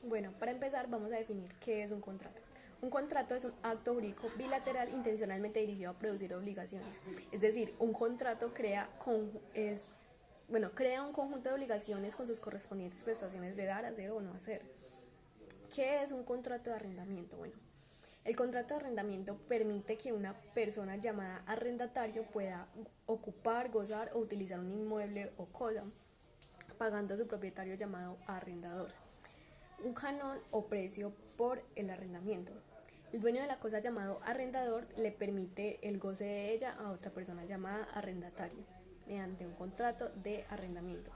Bueno, para empezar vamos a definir qué es un contrato. Un contrato es un acto jurídico bilateral intencionalmente dirigido a producir obligaciones. Es decir, un contrato crea un conjunto de obligaciones con sus correspondientes prestaciones de dar, hacer o no hacer. ¿Qué es un contrato de arrendamiento? Bueno, el contrato de arrendamiento permite que una persona llamada arrendatario pueda ocupar, gozar o utilizar un inmueble o cosa, pagando a su propietario llamado arrendador un canon o precio por el arrendamiento. El dueño de la cosa llamado arrendador le permite el goce de ella a otra persona llamada arrendatario mediante un contrato de arrendamiento.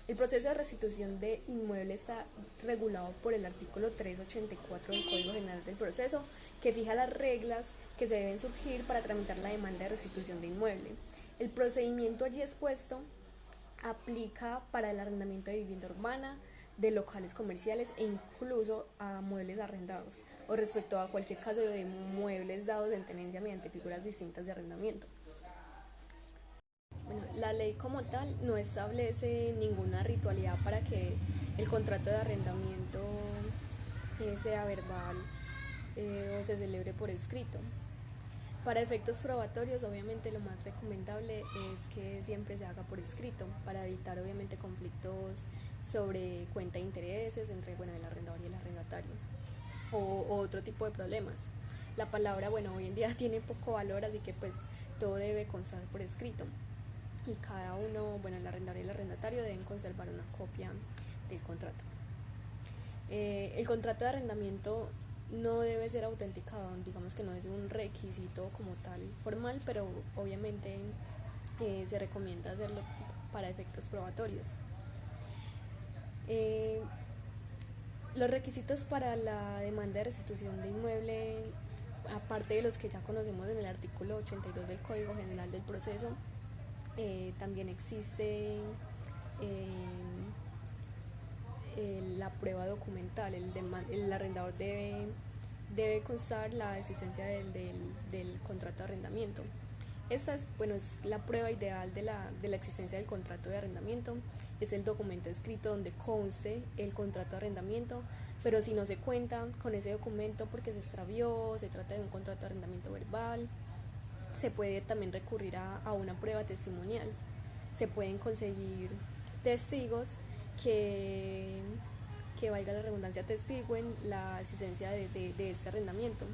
El proceso de restitución de inmuebles está regulado por el artículo 384 del Código General del Proceso, que fija las reglas que se deben surgir para tramitar la demanda de restitución de inmueble. El procedimiento allí expuesto aplica para el arrendamiento de vivienda urbana, de locales comerciales e incluso a muebles arrendados o respecto a cualquier caso de muebles dados en tenencia mediante figuras distintas de arrendamiento. Bueno, la ley como tal no establece ninguna ritualidad para que el contrato de arrendamiento sea verbal o se celebre por escrito. Para efectos probatorios, obviamente lo más recomendable es que siempre se haga por escrito, para evitar obviamente conflictos sobre cuenta de intereses entre el arrendador y el arrendatario o otro tipo de problemas. La palabra, hoy en día tiene poco valor, así que pues todo debe constar por escrito y cada uno, el arrendador y el arrendatario deben conservar una copia del contrato. El contrato de arrendamiento no debe ser autenticado, digamos que no es un requisito como tal formal, pero obviamente se recomienda hacerlo para efectos probatorios. Los requisitos para la demanda de restitución de inmueble, aparte de los que ya conocemos en el artículo 82 del Código General del Proceso, también existe la prueba documental. El arrendador debe constar la existencia del contrato de arrendamiento. Esta es la prueba ideal de la existencia del contrato de arrendamiento. Es el documento escrito donde conste el contrato de arrendamiento, pero si no se cuenta con ese documento porque se extravió, se trata de un contrato de arrendamiento verbal, se puede también recurrir a una prueba testimonial. Se pueden conseguir testigos que, que valga la redundancia, testiguen la existencia de este arrendamiento.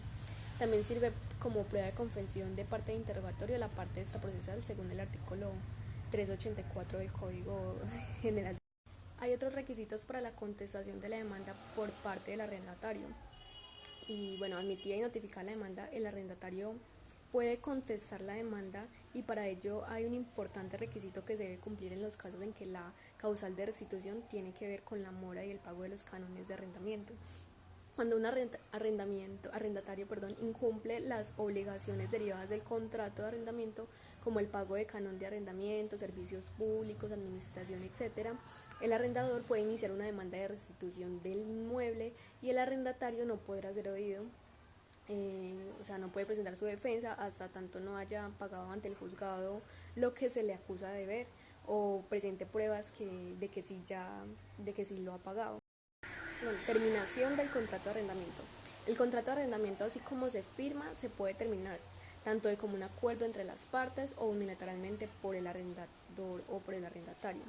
También sirve como prueba de confesión de parte de interrogatorio la parte extraprocesal según el artículo 384 del Código General. Hay otros requisitos para la contestación de la demanda por parte del arrendatario. Y admitida y notificada la demanda, el arrendatario puede contestar la demanda y para ello hay un importante requisito que se debe cumplir en los casos en que la causal de restitución tiene que ver con la mora y el pago de los cánones de arrendamiento. Cuando un arrendatario incumple las obligaciones derivadas del contrato de arrendamiento, como el pago de canon de arrendamiento, servicios públicos, administración, etc., el arrendador puede iniciar una demanda de restitución del inmueble y el arrendatario no podrá ser oído. No puede presentar su defensa hasta tanto no haya pagado ante el juzgado lo que se le acusa de deber o presente pruebas de que sí lo ha pagado. Terminación del contrato de arrendamiento. El contrato de arrendamiento, así como se firma, se puede terminar tanto de común acuerdo entre las partes o unilateralmente por el arrendador o por el arrendatario.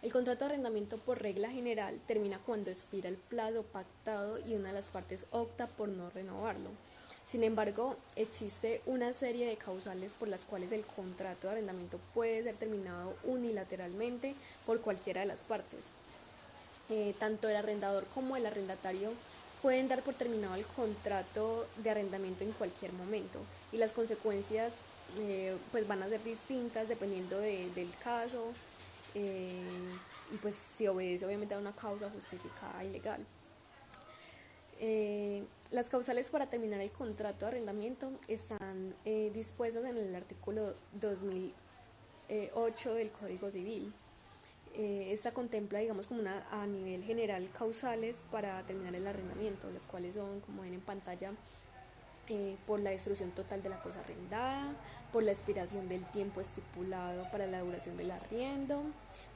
El contrato de arrendamiento, por regla general, termina cuando expira el plazo pactado y una de las partes opta por no renovarlo. Sin embargo, existe una serie de causales por las cuales el contrato de arrendamiento puede ser terminado unilateralmente por cualquiera de las partes. Tanto el arrendador como el arrendatario pueden dar por terminado el contrato de arrendamiento en cualquier momento y las consecuencias van a ser distintas dependiendo del caso y pues si obedece obviamente a una causa justificada y legal. Las causales para terminar el contrato de arrendamiento están dispuestas en el artículo 2008 del Código Civil. Esta contempla, como a nivel general, causales para terminar el arrendamiento, las cuales son, como ven en pantalla, por la destrucción total de la cosa arrendada, por la expiración del tiempo estipulado para la duración del arriendo,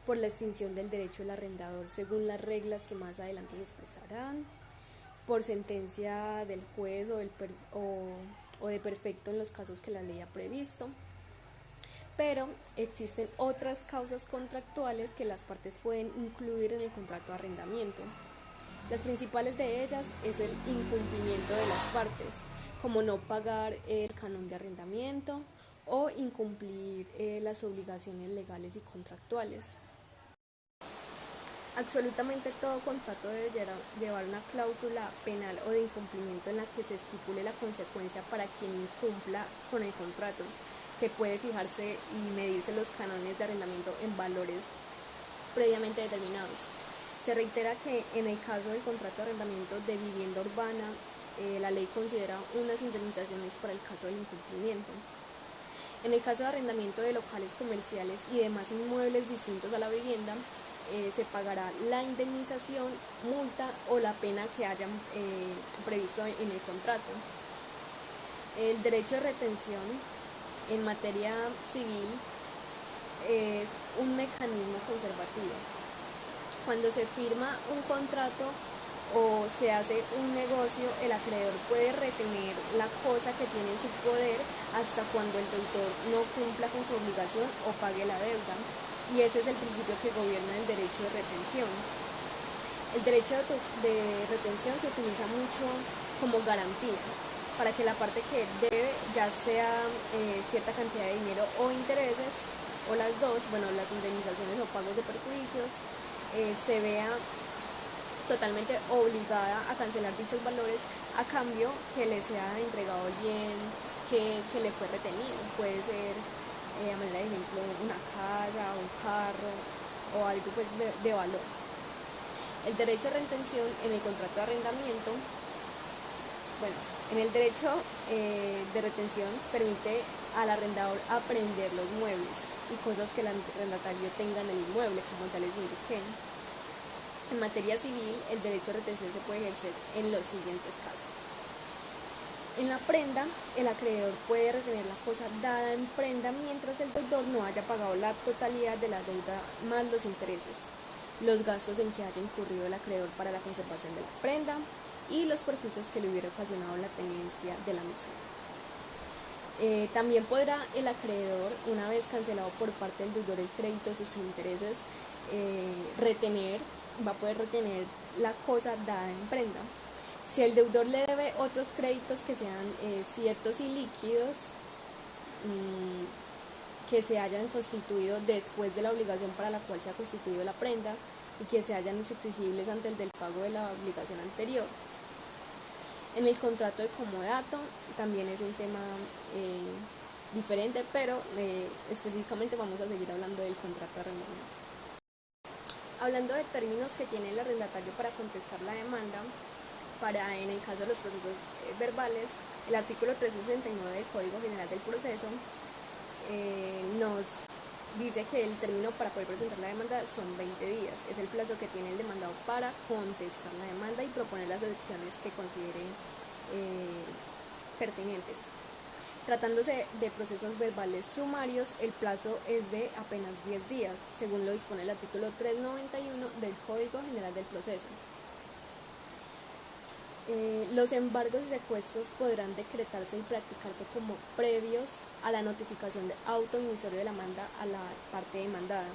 por la extinción del derecho del arrendador según las reglas que más adelante se expresarán, por sentencia del juez o de perfecto en los casos que la ley ha previsto. Pero existen otras causas contractuales que las partes pueden incluir en el contrato de arrendamiento. Las principales de ellas es el incumplimiento de las partes, como no pagar el canon de arrendamiento o incumplir las obligaciones legales y contractuales. Absolutamente todo contrato debe llevar una cláusula penal o de incumplimiento en la que se estipule la consecuencia para quien incumpla con el contrato, que puede fijarse y medirse los cánones de arrendamiento en valores previamente determinados. Se reitera que en el caso del contrato de arrendamiento de vivienda urbana, la ley considera unas indemnizaciones para el caso del incumplimiento. En el caso de arrendamiento de locales comerciales y demás inmuebles distintos a la vivienda, se pagará la indemnización, multa o la pena que hayan previsto en el contrato. El derecho de retención en materia civil es un mecanismo conservativo. Cuando se firma un contrato o se hace un negocio, el acreedor puede retener la cosa que tiene en su poder hasta cuando el deudor no cumpla con su obligación o pague la deuda. Y ese es el principio que gobierna el derecho de retención. El derecho de retención se utiliza mucho como garantía para que la parte que debe, ya sea cierta cantidad de dinero o intereses, o las dos, las indemnizaciones o pagos de perjuicios, se vea totalmente obligada a cancelar dichos valores a cambio que le sea entregado el bien que le fue retenido. Puede ser, a manera de ejemplo, una casa, un carro o algo pues de valor. El derecho de retención en el contrato de arrendamiento, en el derecho de retención permite al arrendador apreender los muebles y cosas que el arrendatario tenga en el inmueble, como ya les indiqué. En materia civil, el derecho de retención se puede ejercer en los siguientes casos. En la prenda, el acreedor puede retener la cosa dada en prenda mientras el deudor no haya pagado la totalidad de la deuda más los intereses, los gastos en que haya incurrido el acreedor para la conservación de la prenda y los perjuicios que le hubiera ocasionado la tenencia de la misma. También podrá el acreedor, una vez cancelado por parte del deudor el crédito de sus intereses, va a poder retener la cosa dada en prenda. Si el deudor le debe otros créditos que sean ciertos y líquidos que se hayan constituido después de la obligación para la cual se ha constituido la prenda y que se hayan hecho exigibles ante el del pago de la obligación anterior. En el contrato de comodato también es un tema diferente, pero específicamente vamos a seguir hablando del contrato de arrendamiento. Hablando de términos que tiene el arrendatario para contestar la demanda, en el caso de los procesos verbales, el artículo 369 del Código General del Proceso nos dice que el término para poder presentar la demanda son 20 días. Es el plazo que tiene el demandado para contestar la demanda y proponer las excepciones que considere pertinentes. Tratándose de procesos verbales sumarios, el plazo es de apenas 10 días, según lo dispone el artículo 391 del Código General del Proceso. Los embargos y secuestros podrán decretarse y practicarse como previos a la notificación de auto emisorio de la demanda a la parte demandada.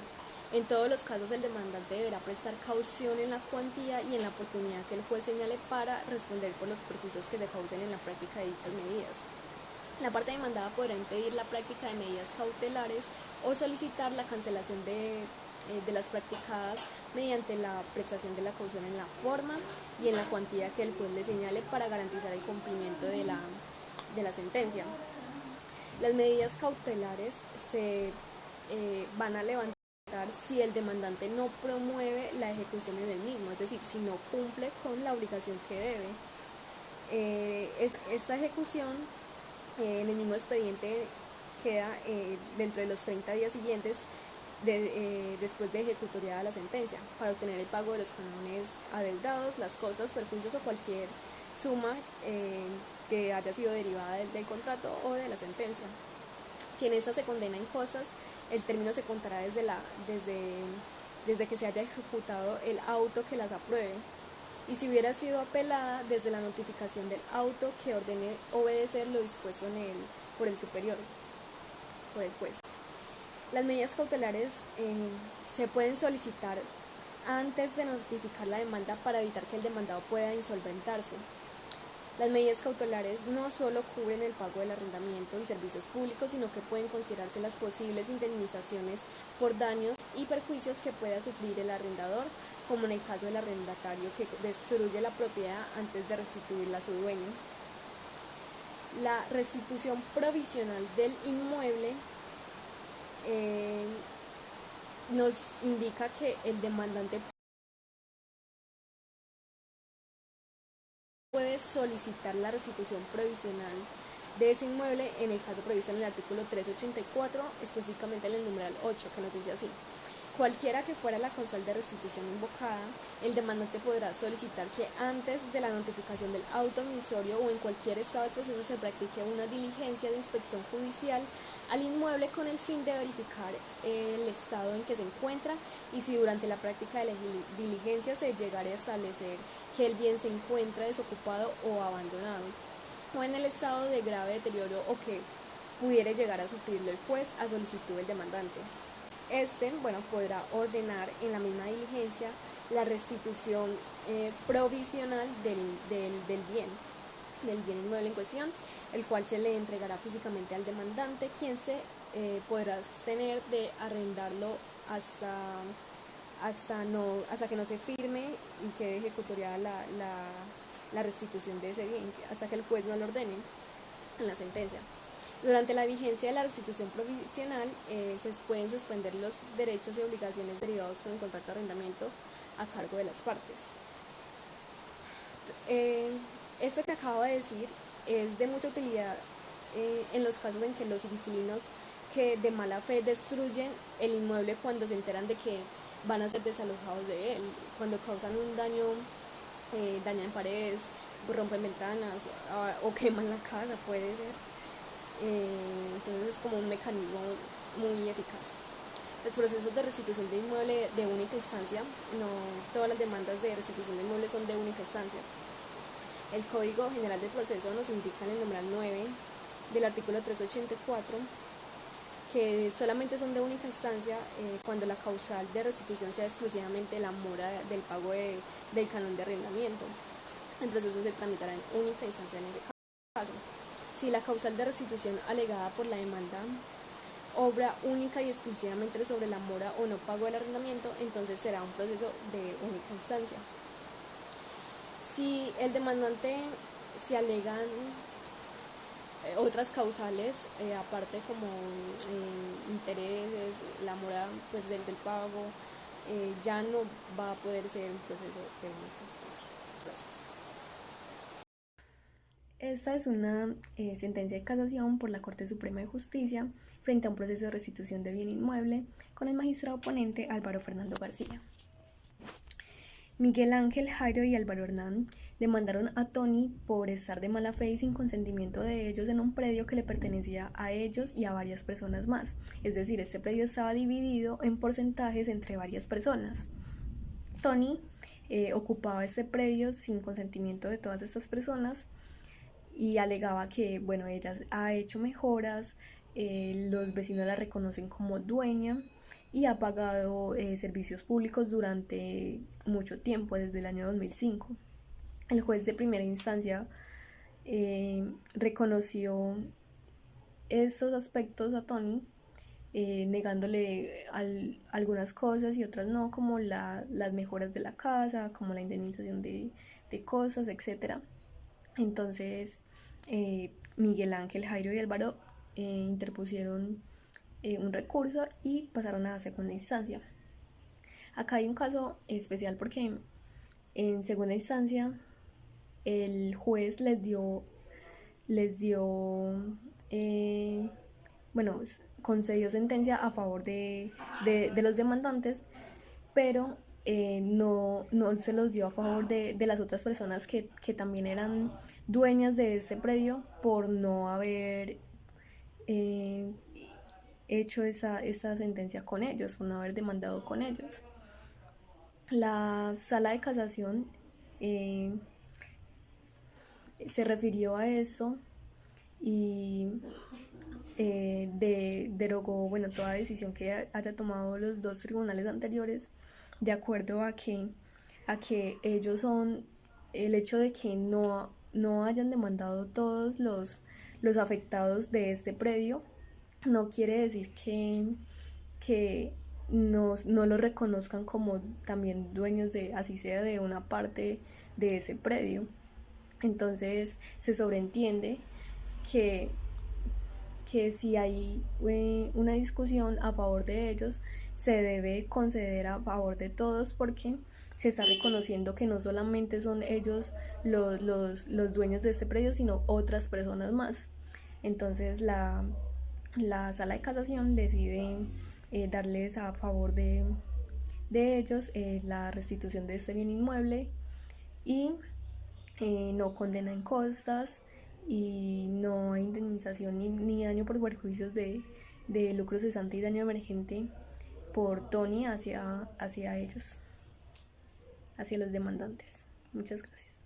En todos los casos, el demandante deberá prestar caución en la cuantía y en la oportunidad que el juez señale para responder por los perjuicios que se causen en la práctica de dichas medidas. La parte demandada podrá impedir la práctica de medidas cautelares o solicitar la cancelación de las practicadas mediante la prestación de la caución en la forma y en la cuantía que el juez le señale para garantizar el cumplimiento de la sentencia. Las medidas cautelares se van a levantar si el demandante no promueve la ejecución en el mismo, es decir, si no cumple con la obligación que debe. Esta ejecución en el mismo expediente queda dentro de los 30 días siguientes después de ejecutoriada la sentencia, para obtener el pago de los cánones adeudados, las costas, perjuicios o cualquier suma que haya sido derivada del contrato o de la sentencia. Si en esta se condena en costas, el término se contará desde desde que se haya ejecutado el auto que las apruebe, y si hubiera sido apelada desde la notificación del auto que ordene obedecer lo dispuesto por el superior, por el juez. Las medidas cautelares se pueden solicitar antes de notificar la demanda para evitar que el demandado pueda insolventarse. Las medidas cautelares no solo cubren el pago del arrendamiento y servicios públicos, sino que pueden considerarse las posibles indemnizaciones por daños y perjuicios que pueda sufrir el arrendador, como en el caso del arrendatario que destruye la propiedad antes de restituirla a su dueño. La restitución provisional del inmueble nos indica que el demandante puede solicitar la restitución provisional de ese inmueble en el caso previsto en el artículo 384, específicamente en el numeral 8, que nos dice así: cualquiera que fuera la causal de restitución invocada, el demandante podrá solicitar que antes de la notificación del auto admisorio o en cualquier estado del proceso se practique una diligencia de inspección judicial al inmueble con el fin de verificar el estado en que se encuentra, y si durante la práctica de la diligencia se llegara a establecer que el bien se encuentra desocupado o abandonado, o en el estado de grave deterioro o que pudiera llegar a sufrirlo el juez a solicitud del demandante. Podrá ordenar en la misma diligencia la restitución provisional del bien inmueble en cuestión, el cual se le entregará físicamente al demandante, quien se podrá abstener de arrendarlo hasta que no se firme y quede ejecutoriada la restitución de ese bien, hasta que el juez no lo ordene en la sentencia. Durante la vigencia de la restitución provisional se pueden suspender los derechos y obligaciones derivados con el contrato de arrendamiento a cargo de las partes. Esto que acabo de decir es de mucha utilidad en los casos en que los inquilinos que de mala fe destruyen el inmueble cuando se enteran de que van a ser desalojados de él, cuando causan un daño, dañan paredes, rompen ventanas o queman la casa, puede ser. Entonces es como un mecanismo muy eficaz. Los procesos de restitución de inmueble de única instancia, no todas las demandas de restitución de inmueble son de única instancia. El Código General del Proceso nos indica en el numeral 9 del artículo 384 que solamente son de única instancia cuando la causal de restitución sea exclusivamente la mora del pago del canon de arrendamiento. El proceso se tramitará en única instancia en ese caso. Si la causal de restitución alegada por la demanda obra única y exclusivamente sobre la mora o no pago del arrendamiento, entonces será un proceso de única instancia. Si el demandante se alegan otras causales, aparte como intereses, la mora pues, del pago, ya no va a poder ser un proceso de única instancia. Gracias. Esta es una sentencia de casación por la Corte Suprema de Justicia frente a un proceso de restitución de bien inmueble con el magistrado ponente Álvaro Fernando García. Miguel Ángel, Jairo y Álvaro Hernán demandaron a Tony por estar de mala fe y sin consentimiento de ellos en un predio que le pertenecía a ellos y a varias personas más. Es decir, este predio estaba dividido en porcentajes entre varias personas. Tony ocupaba este predio sin consentimiento de todas estas personas y alegaba que, ella ha hecho mejoras, los vecinos la reconocen como dueña y ha pagado servicios públicos durante mucho tiempo, desde el año 2005. El juez de primera instancia reconoció estos aspectos a Tony, negándole algunas cosas y otras no, como las mejoras de la casa, como la indemnización de cosas, etc. Entonces, Miguel Ángel, Jairo y Álvaro interpusieron un recurso y pasaron a segunda instancia. Acá hay un caso especial porque en segunda instancia el juez concedió sentencia a favor de los demandantes, pero no se los dio a favor de las otras personas que también eran dueñas de ese predio por no haber hecho esa sentencia con ellos, por no haber demandado con ellos. La sala de casación eh, se refirió a eso y derogó, bueno, toda decisión que haya tomado los dos tribunales anteriores, de acuerdo a que ellos son, el hecho de que no hayan demandado todos los afectados de este predio, no quiere decir que no lo reconozcan como también dueños de, así sea de una parte de ese predio. Entonces se sobreentiende que que si hay una discusión a favor de ellos, se debe conceder a favor de todos porque se está reconociendo que no solamente son ellos los dueños de este predio, sino otras personas más. Entonces la sala de casación decide darles a favor de ellos la restitución de este bien inmueble y no condena en costas y no hay indemnización ni daño por perjuicios de lucro cesante y daño emergente por Tony hacia ellos, hacia los demandantes. Muchas gracias.